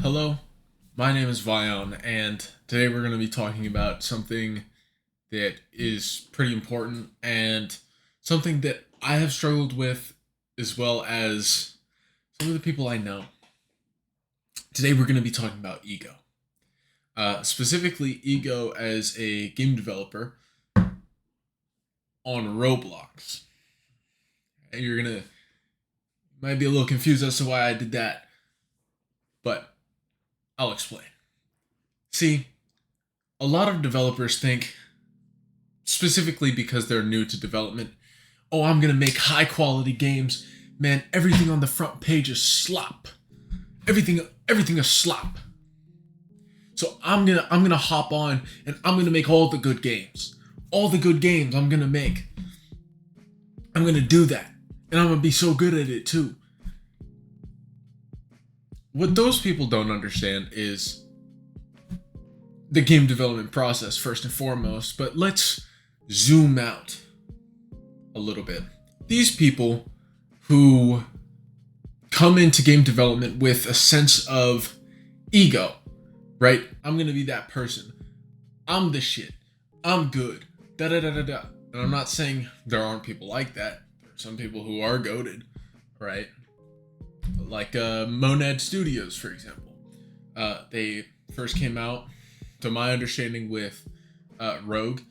Hello, my name is Vion, and today we're going to be talking about something that is pretty important and something that I have struggled with as well as some of the people I know. Today we're going to be talking about ego. Specifically, ego as a game developer on Roblox. And you're going to, might be a little confused as to why I did that, but I'll explain. See, a lot of developers think, specifically because they're new to development, oh, I'm gonna make high quality games. Man, everything on the front page is slop. Everything is slop. So I'm gonna hop on and I'm gonna make all the good games. All the good games I'm gonna make. I'm gonna do that. And I'm gonna be so good at it too. What those people don't understand is the game development process first and foremost, but let's zoom out a little bit. These people who come into game development with a sense of ego, right? I'm gonna be that person. I'm the shit. I'm good. Da da da da da. And I'm not saying there aren't people like that. There are some people who are goated, right? Like Monad Studios, for example. They first came out, to my understanding, with Rogue,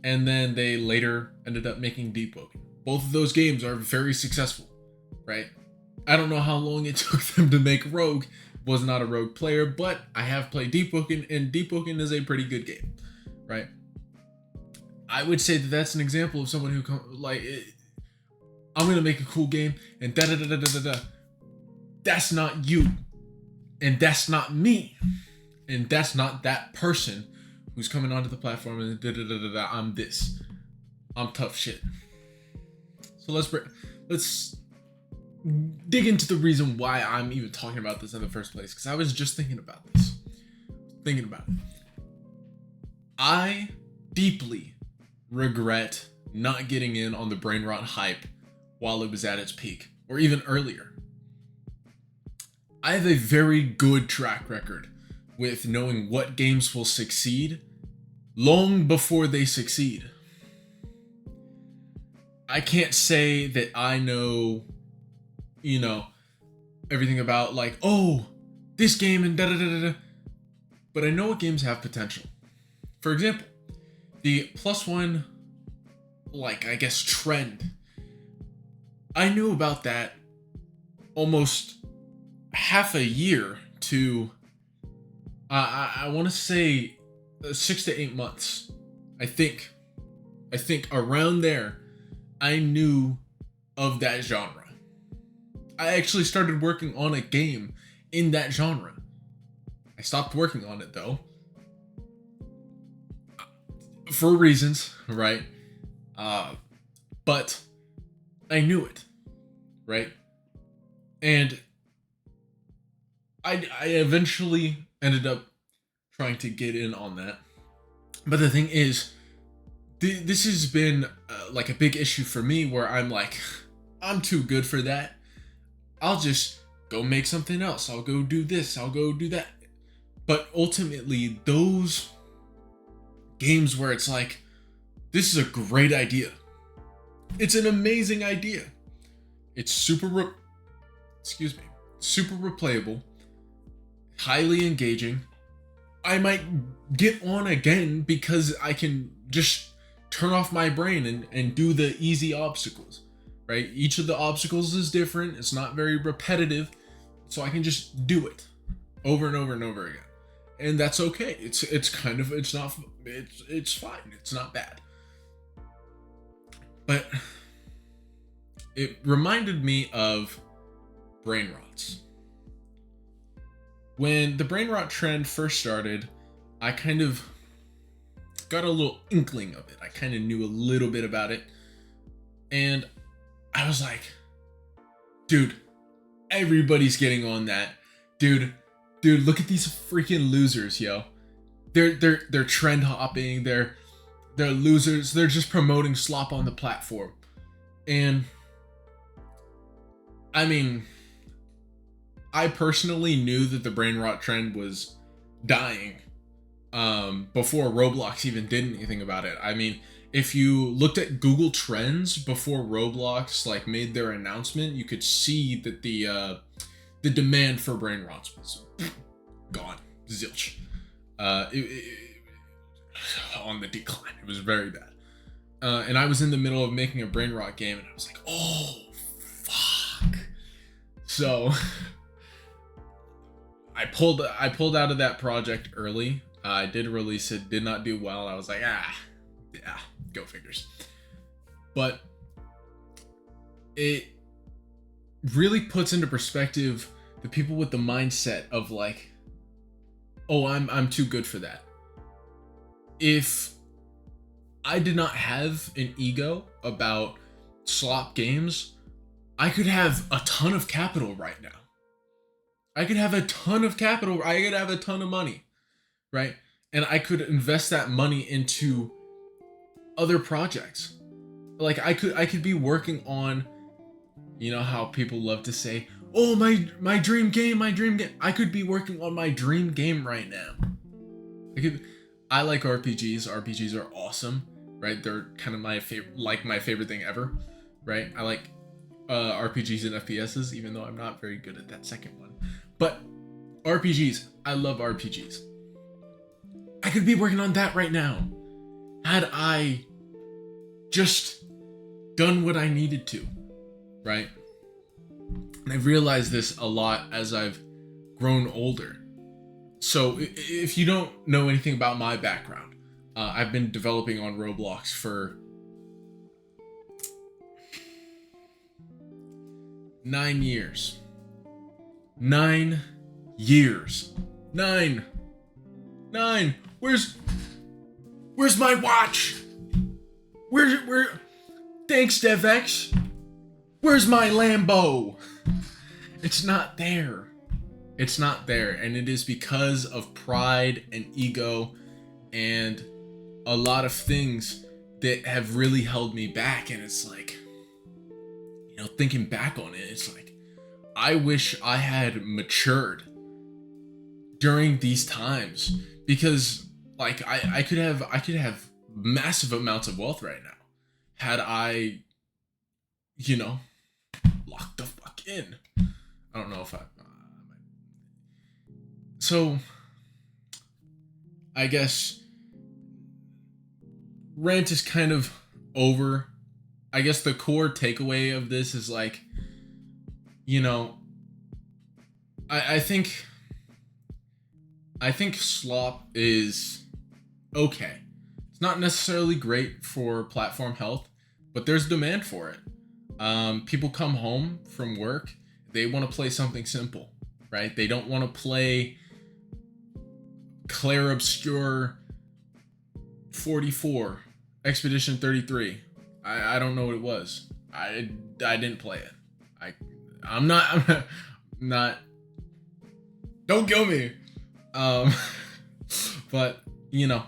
and then they later ended up making Deepwoken. Both of those games are very successful, right? I don't know how long it took them to make Rogue. Was not a Rogue player, but I have played Deepwoken, and Deepwoken is a pretty good game, right? I would say that that's an example of someone who I'm gonna make a cool game, and da da da da da da. That's not you, and that's not me, and that's not that person who's coming onto the platform and da da da da da. I'm this. I'm tough shit. So let's dig into the reason why I'm even talking about this in the first place, because I was just thinking about this. I deeply regret not getting in on the brain rot hype while it was at its peak, or even earlier. I have a very good track record with knowing what games will succeed long before they succeed. I can't say that I know, everything about this game and da da da da da, but I know what games have potential. For example, the +1, trend. I knew about that almost half a year to I want to say 6 to 8 months. I think around there I knew of that genre. I actually started working on a game in that genre. I stopped working on it though, for reasons, right? But I knew it, right? And I eventually ended up trying to get in on that. But the thing is, this has been a big issue for me where I'm like, I'm too good for that. I'll just go make something else. I'll go do this. I'll go do that. But ultimately, those games where it's like, this is a great idea. It's an amazing idea. It's super replayable. Highly engaging. I might get on again because I can just turn off my brain and do the easy obstacles, right? Each of the obstacles is different. It's not very repetitive, so I can just do it over and over and over again, and that's okay. It's fine. It's not bad, but it reminded me of brain rots. When the brain rot trend first started, I kind of got a little inkling of it. I kind of knew a little bit about it. And I was like, dude, everybody's getting on that. Dude, look at these freaking losers, yo. They're trend hopping, they're losers, they're just promoting slop on the platform. And I mean, I personally knew that the brain rot trend was dying before Roblox even did anything about it. I mean, if you looked at Google Trends before Roblox like made their announcement, you could see that the demand for brain rots was gone, zilch, on the decline. It was very bad. And I was in the middle of making a brain rot game, and I was like, oh fuck. So I pulled out of that project early. I did release it, did not do well. I was like, yeah, go figures. But it really puts into perspective the people with the mindset of like, oh, I'm too good for that. If I did not have an ego about slop games, I could have a ton of capital right now. I could have a ton of capital. I could have a ton of money, right? And I could invest that money into other projects. Like I could be working on, you know how people love to say, oh, my dream game, my dream game. I could be working on my dream game right now. I like RPGs. RPGs are awesome, right? They're kind of my favorite thing ever, right? I like RPGs and FPSs, even though I'm not very good at that second one. But RPGs, I love RPGs. I could be working on that right now had I just done what I needed to, right? And I've realized this a lot as I've grown older. So if you don't know anything about my background, I've been developing on Roblox for 9 years. 9 years. 9. Where's my watch? Where? Thanks, DevX. Where's my Lambo? It's not there. It's not there, and it is because of pride and ego and a lot of things that have really held me back. And it's like, you know, thinking back on it, it's like, I wish I had matured during these times, because like I could have massive amounts of wealth right now had I, you know, locked the fuck in. I don't know if so I guess rant is kind of over. I guess the core takeaway of this is like, you know, I think slop is okay. It's not necessarily great for platform health, but there's demand for it. People come home from work, they want to play something simple, right? They don't want to play Claire Obscure 44, Expedition 33. I don't know what it was. I didn't play it. I'm not. Don't kill me. But you know,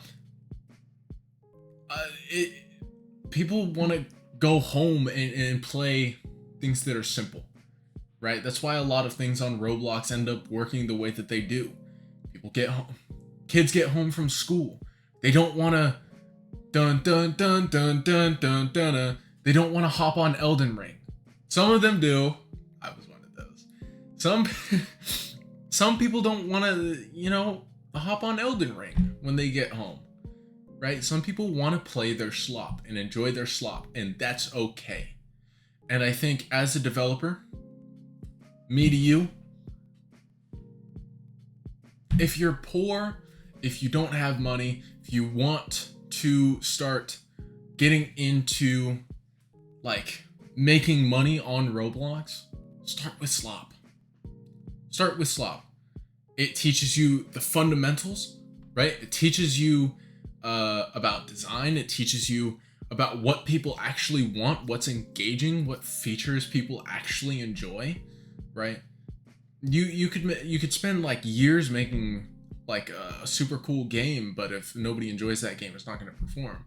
people want to go home and play things that are simple, right? That's why a lot of things on Roblox end up working the way that they do. People get home, kids get home from school. They don't want to dun dun dun dun dun dun dun. They don't want to hop on Elden Ring. Some of them do. I was one of those. Some people don't want to, you know, hop on Elden Ring when they get home, right? Some people want to play their slop and enjoy their slop, and that's okay. And I think as a developer, me to you, if you're poor, if you don't have money, if you want to start getting into like making money on Roblox, start with slop. Start with slop. It teaches you the fundamentals, right? It teaches you about design. It teaches you about what people actually want, what's engaging, what features people actually enjoy, right? You could spend like years making like a super cool game, but if nobody enjoys that game, it's not going to perform,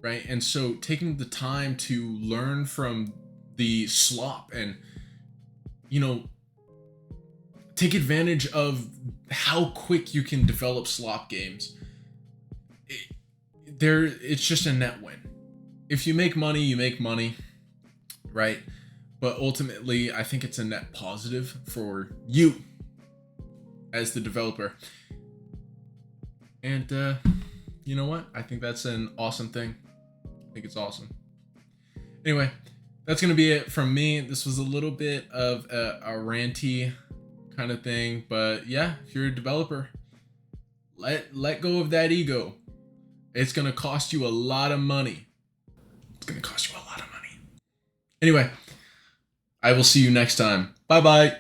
right? And so taking the time to learn from the slop and, you know, take advantage of how quick you can develop slop games. It's just a net win. If you make money, you make money, right? But ultimately, I think it's a net positive for you as the developer. And you know what? I think that's an awesome thing. I think it's awesome. Anyway, that's going to be it from me. This was a little bit of a ranty kind of thing. But yeah, if you're a developer, let go of that ego. It's going to cost you a lot of money. It's going to cost you a lot of money. Anyway, I will see you next time. Bye-bye.